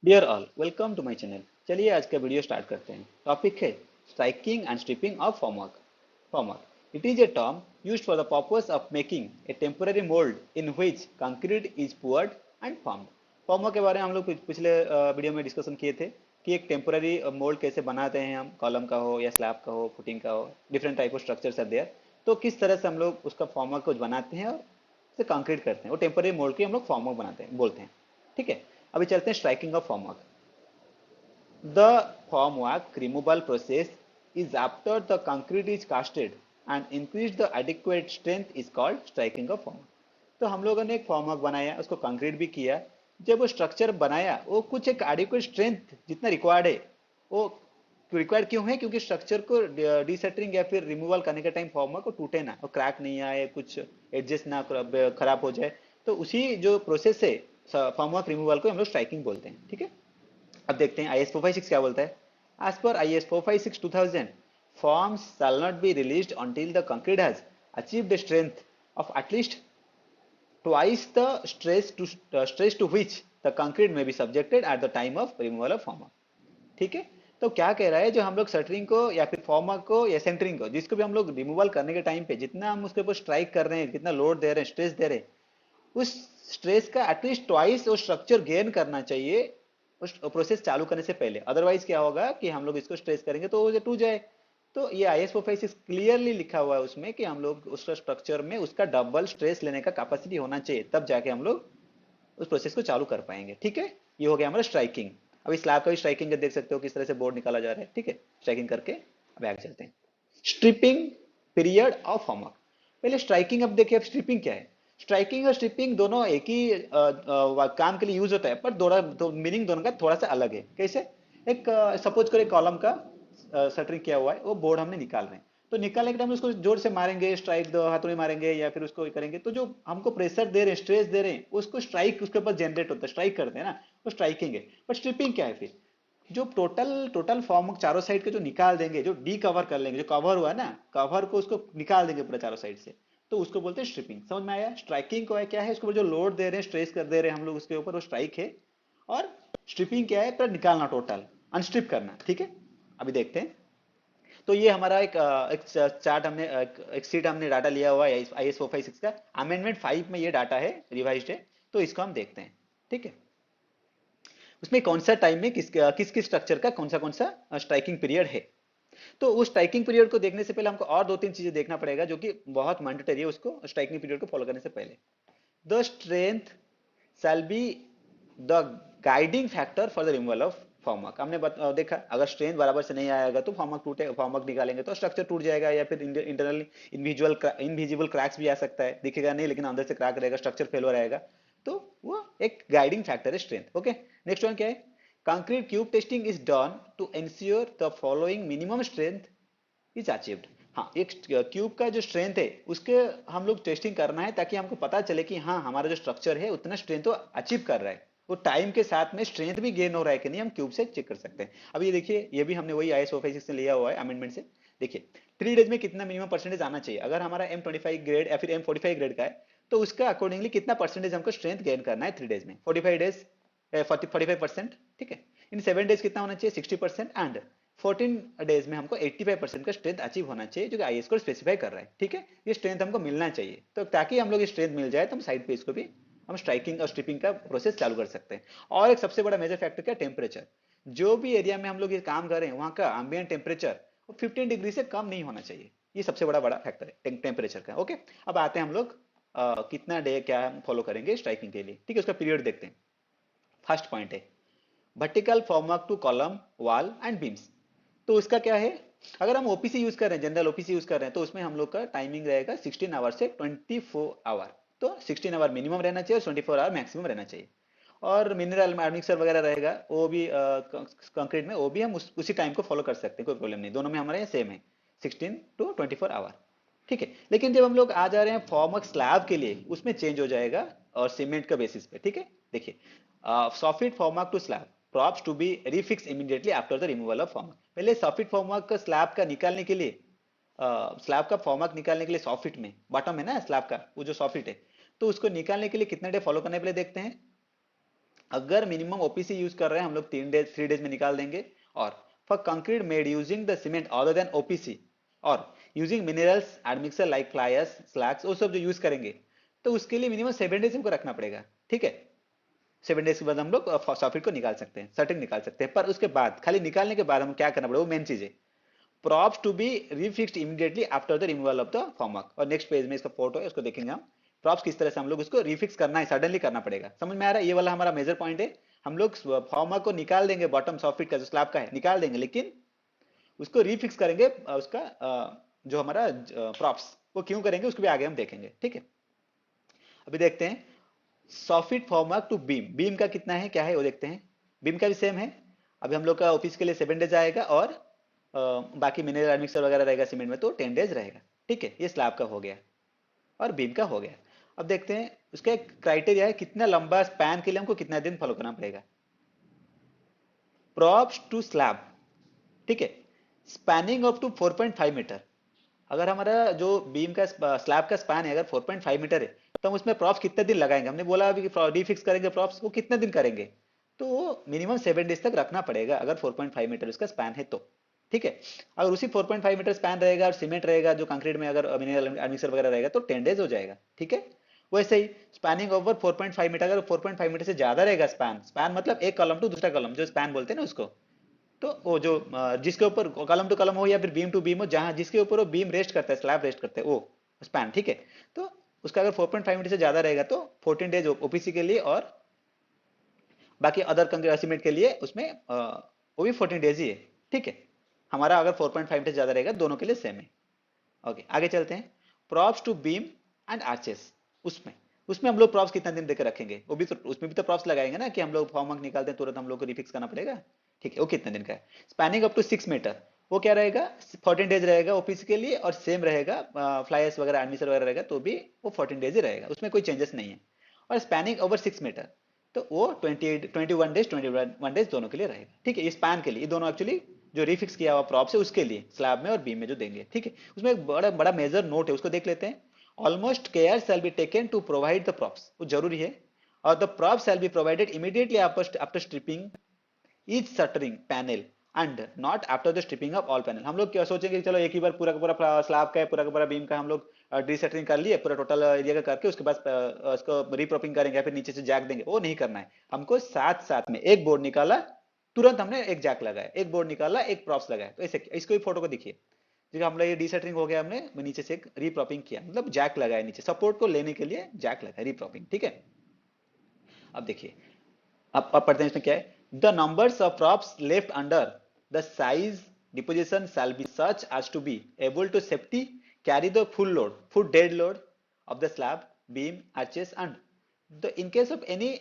Dear all, welcome to my channel. चलिए आज का वीडियो स्टार्ट करते हैं। टॉपिक है striking and stripping of formwork. Formwork it is a term used for the purpose of making a temporary mould in which concrete is poured and formed. Formwork के बारे में हम लोग पिछले वीडियो में डिस्कशन किए थे कि एक टेम्पररी मोल्ड कैसे बनाते हैं हम, कॉलम का हो या स्लैब का हो, फुटिंग का हो, different type of structures are there. तो किस तरह से हम लोग उसका फॉर्मवर्क को बनाते हैं और उसे कंक्रीट करते हैं, वो टेम्पररी मोल्ड की हम लोग फॉर्मवर्क बनाते हैं बोलते हैं। ठीक है, अभी चलते हैं striking off formwork. The formwork removal process is after the concrete is casted and increase the adequate strength is called striking of formwork। तो हम लोगों ने एक फॉर्मवर्क बनाया, उसको कंक्रीट भी किया। जब वो स्ट्रक्चर बनाया वो कुछ एक एडिक्वेट स्ट्रेंथ जितना रिक्वायर्ड है, वो रिक्वायर्ड क्यों है? क्योंकि स्ट्रक्चर को डिसेटरिंग या फिर रिमूवल करने के टाइम फॉर्मवर्क को टूटे ना, वो क्रैक नहीं आए, कुछ एडजस्ट ना खराब हो जाए। तो उसी जो प्रोसेस है फॉर्मवर्क रिमूवल को हम लोग स्ट्राइकिंग बोलते हैं। ठीक है, अब देखते हैं IS 456 क्या बोलता है। As per IS 456 2000, forms shall not be released until the concrete has achieved a strength of at least twice the stress to which the concrete may be subjected at the time of removal of formwork। ठीक है, तो क्या कह रहा है, जो हम लोग शटरिंग को या फिर फॉर्मवर्क को या सेंटरिंग को, जिसको भी हम लोग रिमूवल करने के टाइम पे जितना हम उसके ऊपर स्ट्राइक कर रहे हैं, कितना लोड दे रहे हैं, स्ट्रेस दे रहे हैं, उस स्ट्रेस का एटलीस्ट ट्वाइस वो स्ट्रक्चर गेन करना चाहिए उस प्रोसेस चालू करने से पहले। अदरवाइज क्या होगा कि हम लोग इसको स्ट्रेस करेंगे तो वो टूट जाए। तो ये IS 456 क्लियरली लिखा हुआ है उसमें कि हम लोग उस स्ट्रक्चर में उसका डबल स्ट्रेस लेने का कैपेसिटी होना चाहिए, तब जाके हम लोग उस प्रोसेस को चालू कर पाएंगे। ठीक है, ये हो गया हमारा स्ट्राइकिंग। अभी स्लैब का भी स्ट्राइकिंग देख सकते हो किस तरह से बोर्ड निकाला जा रहा है। ठीक है, स्ट्राइकिंग करके अब आगे चलते हैं। Stripping period of formwork. पहले स्ट्राइकिंग, अब देखिए अब स्ट्रिपिंग क्या है। स्ट्राइकिंग और स्ट्रिपिंग दोनों एक ही काम के लिए यूज होता है, पर मीनिंग दोनों का थोड़ा सा अलग है। कैसे? एक सपोज करो एक कॉलम का शटरिंग किया हुआ है, वो बोर्ड हमने निकाल रहे हैं। तो निकालने के टाइम उसको जोर से मारेंगे, स्ट्राइक दो हाथों में मारेंगे या फिर उसको करेंगे, तो जो हमको प्रेशर दे रहे हैं, स्ट्रेस दे रहे हैं, उसको स्ट्राइक उसके ऊपर जनरेट होता है, स्ट्राइक करते हैं ना, वो स्ट्राइकिंग है। बट स्ट्रिपिंग क्या है फिर? जो टोटल टोटल फॉर्म चारों साइड के जो निकाल देंगे, जो डी कवर कर लेंगे, जो कवर हुआ ना, कवर को उसको निकाल देंगे पूरा चारों साइड से, तो उसको बोलते हैं स्ट्रिपिंग। समझ में आया? स्ट्राइकिंग को है क्या है, उसके ऊपर जो लोड दे रहे हैं, स्ट्रेस कर दे रहे हैं हम लोग उसके ऊपर, वो स्ट्राइक है। और स्ट्रिपिंग क्या है? पूरा निकालना, टोटल अनस्ट्रिप करना। ठीक है, अभी देखते हैं। तो ये हमारा एक चार्ट हमने एक सीट हमने डाटा लिया हुआ है IS 456 का। अमेंडमेंट 5 में ये डाटा है, रिवाइज्ड है। तो इसको हम देखते हैं। ठीक है, उसमें कौन सा टाइम में किस किस किस स्ट्रक्चर का कौन सा स्ट्राइकिंग पीरियड है। तो उस स्ट्राइकिंग पीरियड को देखने से पहले हमको और दो तीन चीजें देखना पड़ेगा, जो कि बहुत मैंडेटरी है उसको स्ट्राइकिंग पीरियड को फॉलो करने से पहले। The strength shall be the guiding factor for the removal of formwork. हमने देखा, अगर स्ट्रेंथ बराबर से नहीं आएगा तो फॉर्मवर्क टूटे, फॉर्मवर्क निकालेंगे तो स्ट्रक्चर टूट जाएगा, या फिर इंटरनल इनविजिबल क्रैक्स भी आ सकता है, दिखेगा नहीं लेकिन अंदर से क्रैक रहेगा, स्ट्रक्चर फेल हो रहेगा। तो वो एक गाइडिंग फैक्टर है स्ट्रेंथ। ओके, नेक्स्ट वन क्या है? Concrete cube testing is done to ensure the following minimum strength is achieved. हाँ, एक क्यूब का जो स्ट्रेंथ है उसके हम लोग टेस्टिंग करना है, ताकि हमको पता चले कि हाँ हमारा जो स्ट्रक्चर है उतना स्ट्रेंथ तो अचीव कर रहा है, वो टाइम के साथ में स्ट्रेंथ भी गेन हो रहा है कि नहीं, हम क्यूब से चेक कर सकते हैं। अब ये देखिए, ये भी हमने वही IS 456 से लिया हुआ है अमेंडमेंट से। देखिए 3 डेज में कितना मिनिमम परसेंटेज आना चाहिए। अगर हमारा M25 ग्रेड या फिर M45 ग्रेड का है, तो उसका अकॉर्डिंगली कितना परसेंटेज हमको स्ट्रेंथ गेन करना है 3 डेज में। 45 डेज 45%। ठीक है, इन 7 डेज कितना होना चाहिए? 60%। एंड 14 डेज में हमको 85% का स्ट्रेंथ अचीव होना चाहिए, जो कि IS को स्पेसिफाई कर रहा है। ठीक है, ये स्ट्रेंथ हमको मिलना चाहिए। तो ताकि हम लोग ये स्ट्रेंथ मिल जाए तो हम साइड पे इसको भी हम स्ट्राइकिंग और स्ट्रिपिंग का प्रोसेस चालू कर सकते हैं। और एक सबसे बड़ा मेजर फैक्टर क्या? टेम्परेचर। जो भी एरिया में हम लोग ये काम कर रहे हैं वहां का एम्बिएंट टेम्परेचर 15 डिग्री से कम नहीं होना चाहिए। ये सबसे बड़ा बड़ा फैक्टर है टेम्परेचर का। ओके, अब आते हैं हम लोग कितना डे क्या हम फॉलो करेंगे स्ट्राइकिंग के लिए। ठीक है, उसका पीरियड देखते हैं। फर्स्ट पॉइंट है vertical formwork to column, wall and beams. तो उसका क्या है? अगर हम ओपीसी यूज कर रहे हैं, जनरल ओपीसी यूज कर रहे हैं, तो उसमें हम लोग का टाइमिंग रहेगा 16 आवर से 24 आवर। तो 16 आवर मिनिमम रहना चाहिए और 24 आवर मैक्सिमम रहना चाहिए। और मिनरल मिक्सर वगैरह रहेगा, वो भी कंक्रीट में, वो भी हम उसी टाइम को फॉलो कर सकते हैं, कोई प्रॉब्लम नहीं, दोनों में हमारे यहाँ सेम है 16 to 24 आवर। ठीक है, लेकिन जब हम लोग आ जा रहे हैं फॉर्मवर्क स्लैब के लिए, उसमें चेंज हो जाएगा और सीमेंट का बेसिस पे। ठीक है, देखिए soffit formwork to slab props to be refixed immediately after the removal of formwork। पहले सॉफिट फॉर्मवर्क का स्लैब का निकालने के लिए, स्लैब का फॉर्मवर्क निकालने के लिए, सॉफिट में बॉटम है ना स्लैब का, वो जो सॉफिट है, तो उसको निकालने के लिए कितना डे फॉलो करने पहले देखते हैं। अगर मिनिमम ओपीसी यूज कर रहे हैं हम लोग 3 डेज में निकाल देंगे। और for concrete made using the cement other than OPC और using minerals admixture like flyers slags वो सब जो यूज करेंगे तो उसके लिए मिनिमम 7 डेज हमको रखना पड़ेगा। ठीक है, 7 डेज के बाद हम लोग सॉफिट को निकाल सकते हैं, सर्टिंग निकाल सकते हैं। पर उसके बाद खाली निकालने के बाद हम क्या करना पड़ेगा, वो मेन चीज है। Props to be refixed immediately after the removal of the formwork. और नेक्स्ट पेज में इसका फोटो है, उसको देखेंगे हम। प्रॉप्स किस तरह से हम लोग उसको रिफिक्स करना है, सडनली करना पड़ेगा। समझ में आ रहा है? ये वाला हमारा मेजर पॉइंट है। हम लोग फॉर्मवर्क को निकाल देंगे, बॉटम सॉफिट का जो स्लैब का है निकाल देंगे, लेकिन उसको रिफिक्स करेंगे उसका जो हमारा प्रॉप्स वो क्यों करेंगे उसको भी आगे हम देखेंगे। ठीक है, अभी देखते हैं soffit formwork to beam. Beam का कितना है, क्या है वो देखते हैं। बीम का भी सेम है। अभी हम लोग का ऑफिस के लिए 7 डेज आएगा और बाकी मिनरल मिक्सर वगैरह रहेगा सीमेंट में तो 10 डेज रहेगा। ठीक है, ये स्लैब का हो गया और बीम का हो गया। अब देखते हैं उसका एक क्राइटेरिया है, कितना लंबा स्पैन के लिए हमको कितना दिन फॉलो करना पड़ेगा। प्रॉप्स टू स्लैब, ठीक है, स्पैनिंग अप टू 4.5 मीटर। अगर हमारा जो बीम का स्लैब का स्पैन है अगर 4.5 मीटर है तो हम उसमें प्रॉप्स कितने दिन लगाएंगे। हमने बोला अभी डिफिक्स करेंगे प्रॉप्स, वो कितने दिन करेंगे, तो मिनिमम 7 डेज तक रखना पड़ेगा अगर 4.5 मीटर उसका स्पैन है तो। ठीक है, अगर उसी 4.5 मीटर स्पैन रहेगा और सीमेंट रहेगा जो कंक्रीट में अगर मिनरल मिक्सर वगैरह रहेगा तो 10 डेज हो जाएगा। ठीक है, वैसे ही स्पैनिंग ओवर 4.5 मीटर, अगर 4.5 मीटर से ज्यादा रहेगा स्पैन, स्पैन मतलब एक कॉलम टू दूसरा कॉलम जो स्पैन बोलते हैं ना उसको, तो वो जो जिसके ऊपर कॉलम टू कॉलम हो या फिर बीम टू बीम हो, जहां जिसके ऊपर वो बीम रेस्ट करता है, स्लैब रेस्ट करता है, वो स्पैन। ठीक है, तो उसका अगर 4.5 मीटर से ज्यादा रहेगा तो 14 डेज ओपीसी के लिए और बाकी अदर कंक्रीट के लिए उसमें वो भी 14 डेज ही है। ठीक है, हमारा अगर 4.5 मीटर ज्यादा रहेगा दोनों के लिए सेम है। ओके, आगे चलते हैं। Props to beam and arches, उसमें उसमें हम लोग प्रॉप्स कितना दिन देकर रखेंगे, वो भी तो उसमें भी तो प्रॉप्स लगाएंगे ना कि हम लोग फॉर्म वर्क निकालते हैं तुरंत हम लोग को रिफिक्स करना पड़ेगा। ठीक है, वो कितने दिन का है। स्पैनिंग अप टू 6 मीटर, वो क्या रहेगा, 14 डेज रहेगा ओपीसी के लिए और सेम रहेगा फ्लायर्स वगैरह एडमिशन वगैरह रहेगा तो भी वो 14 डेज ही रहेगा, उसमें कोई चेंजेस नहीं है। और स्पैनिंग ओवर 6 मीटर तो वो 21 डेज दोनों के लिए रहेगा। ठीक है, इस स्पैन के लिए, ये दोनों एक्चुअली जो रिफिक्स किया हुआ प्रॉप्स है उसके लिए स्लैब में और बीम में जो देंगे। ठीक है, उसमें एक बड़ा बड़ा मेजर नोट है, उसको देख लेते हैं। Almost care shall be taken to provide the props, वो जरूरी है। और the props shall be provided immediately after stripping each shuttering panel and not after the stripping of all panel. हम लोग क्या सोचेंगे कि चलो एक ही बार पूरा का पूरा स्लैब का है, पूरा का पूरा बीम का हम लोग डीशटरिंग कर लिए पूरा टोटल एरिया का करके उसके बाद उसको रीप्रॉपिंग करेंगे या फिर नीचे से जैक देंगे, वो नहीं करना है हमको। साथ साथ में एक बोर्ड निकाला, तुरंत हमने एक जैक लगाया, एक बोर्ड निकाला, एक प्रॉप्स लगाया, तो ऐसे इसको भी फोटो को देखिए। देखिए हम लोग ये डीशटरिंग हो गया, हमने नीचे से एक रीप्रॉपिंग किया, मतलब जैक लगाया नीचे सपोर्ट को लेने के लिए, जैक लगाया रीप्रॉपिंग। ठीक है, अब देखिए, अब पढ़ते हैं इसमें क्या है। The numbers of props left under the size deposition shall be such as to be able to safety carry the full load, full dead load of the slab beam arches and the in case of any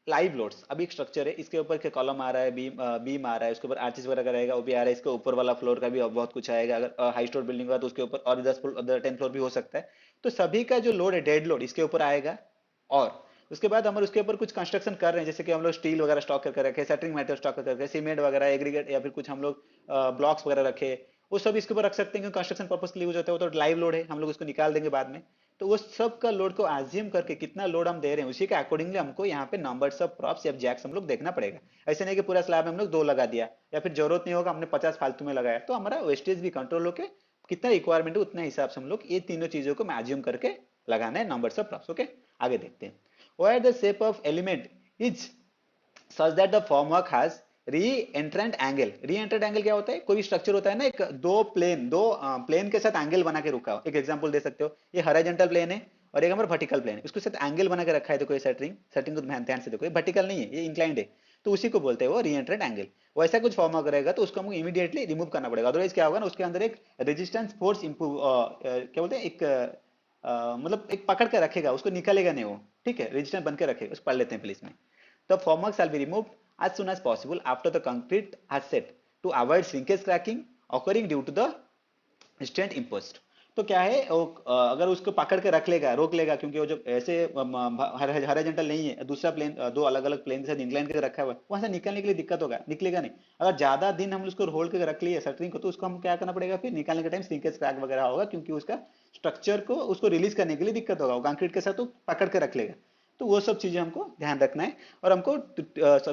live loads. अभी एक structure है, इसके ऊपर के column आ रहा है, beam आ रहा है, उसके ऊपर आर्चिस वगैरह रहेगा वो भी आ रहा है, इसके ऊपर वाला फ्लोर का भी बहुत कुछ आएगा। अगर हाई स्टोर बिल्डिंग हुआ तो उसके ऊपर और 10 फ्लोर भी हो सकता है। तो सभी का जो लोड है डेड लोड इसके ऊपर आएगा। और उसके बाद हम उसके ऊपर कुछ कंस्ट्रक्शन कर रहे हैं, जैसे कि हम लोग स्टील वगैरह स्टॉक करके रखे, सेटरिंग मेटेरियल स्टॉक करके रखे, सीमेंट वगैरह एग्रीगेट या फिर कुछ हम लोग ब्लॉक्स वगैरह रखे, वो सब इसके ऊपर रख सकते हैं क्योंकि कंस्ट्रक्शन पर्पस के लिए यूज होता है। वो तो लाइव लोड है, हम लोग उसको निकाल देंगे बाद में। तो वो सब का लोड को एज्यूम करके कितना लोड हम दे रहे हैं उसी के अकॉर्डिंगली हमको यहाँ पे नंबर्स ऑफ प्रॉप्स या जैक्स हम लोग देखना पड़ेगा। ऐसे नहीं कि पूरा स्लैब में हम लोग 2 लगा दिया या फिर जरूरत नहीं होगा हमने 50 फालतू में लगाया, तो हमारा वेस्टेज भी कंट्रोल होकर कितना रिक्वायरमेंट है उतना हिसाब से हम लोग ये तीनों चीजों को एज्यूम करके लगाना है नंबर्स ऑफ प्रॉप्स। ओके, आगे देखते हैं। Where the shape of element is such that the formwork has re-entrant angle। re-entrant angle क्या होता है, कोई भी स्ट्रक्चर होता है ना, एक दो प्लेन के साथ एंगल बना के रुका हो। एक एग्जांपल दे सकते हो, ये हॉरिजॉन्टल प्लेन है और एक हमारा वर्टिकल प्लेन है, उसके साथ एंगल बना के रखा है। देखो ये सेटरिंग सेटिंग को ध्यान से देखो, ये वर्टिकल नहीं है, ये इंक्लाइंड है, तो उसी को बोलते हैं वो री-एंट्रेंट एंगल। वैसा कुछ फॉर्मवर्क रहेगा तो उसको हमको इमीडिएटली रिमूव करना पड़ेगा, अदरवाइज क्या होगा ना, उसके अंदर एक रेजिस्टेंस फोर्स इंप्रूव क्या बोलते हैं, एक मतलब एक पकड़ के रखेगा, उसको निकलेगा नहीं वो। ठीक है, रेजिस्टेंस बन के रखेगा, उसको पढ़ लेते हैं प्लीज में। The formwork shall be removed as soon as possible after the concrete has set to avoid shrinkage cracking occurring due to the restraint imposed। तो क्या है वो अगर उसको पकड़ के रख लेगा, रोक लेगा, क्योंकि वो जो ऐसे हॉरिजॉन्टल नहीं है, दूसरा प्लेन दो अलग अलग प्लेन के साथ इंक्लाइन करके रखा हुआ है, वहां से निकलने के लिए दिक्कत होगा, निकलेगा नहीं। अगर ज्यादा दिन हम उसको होल्ड करके रख लिए शटरिंग को तो उसको हम क्या करना पड़ेगा, फिर निकालने के टाइम श्रिंकेज क्रैक वगैरह होगा, क्योंकि उसका स्ट्रक्चर को उसको रिलीज करने के लिए दिक्कत होगा, वो कंक्रीट के साथ तो पकड़ के रख लेगा। तो वो सब चीजें हमको ध्यान रखना है और हमको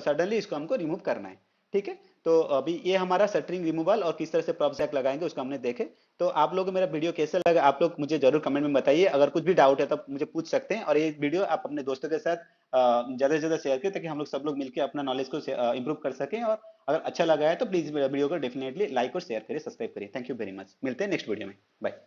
सडनली इसको हमको रिमूव करना है। ठीक है, तो अभी ये हमारा शटरिंग रिमूवल और किस तरह से प्रॉप जैक लगाएंगे उसको हमने देखे। तो आप लोगों को मेरा वीडियो कैसे लगा आप लोग मुझे जरूर कमेंट में बताइए। अगर कुछ भी डाउट है तो मुझे पूछ सकते हैं, और ये वीडियो आप अपने दोस्तों के साथ ज्यादा से ज्यादा शेयर करें ताकि हम लोग सब लोग मिलकर अपना नॉलेज को इंप्रूव कर सकें। और अगर अच्छा लगा है तो प्लीज वीडियो को डेफिनेटली लाइक और शेयर करिए, सब्सक्राइब करिए। थैंक यू वेरी मच, मिलते हैं नेक्स्ट वीडियो में। बाय।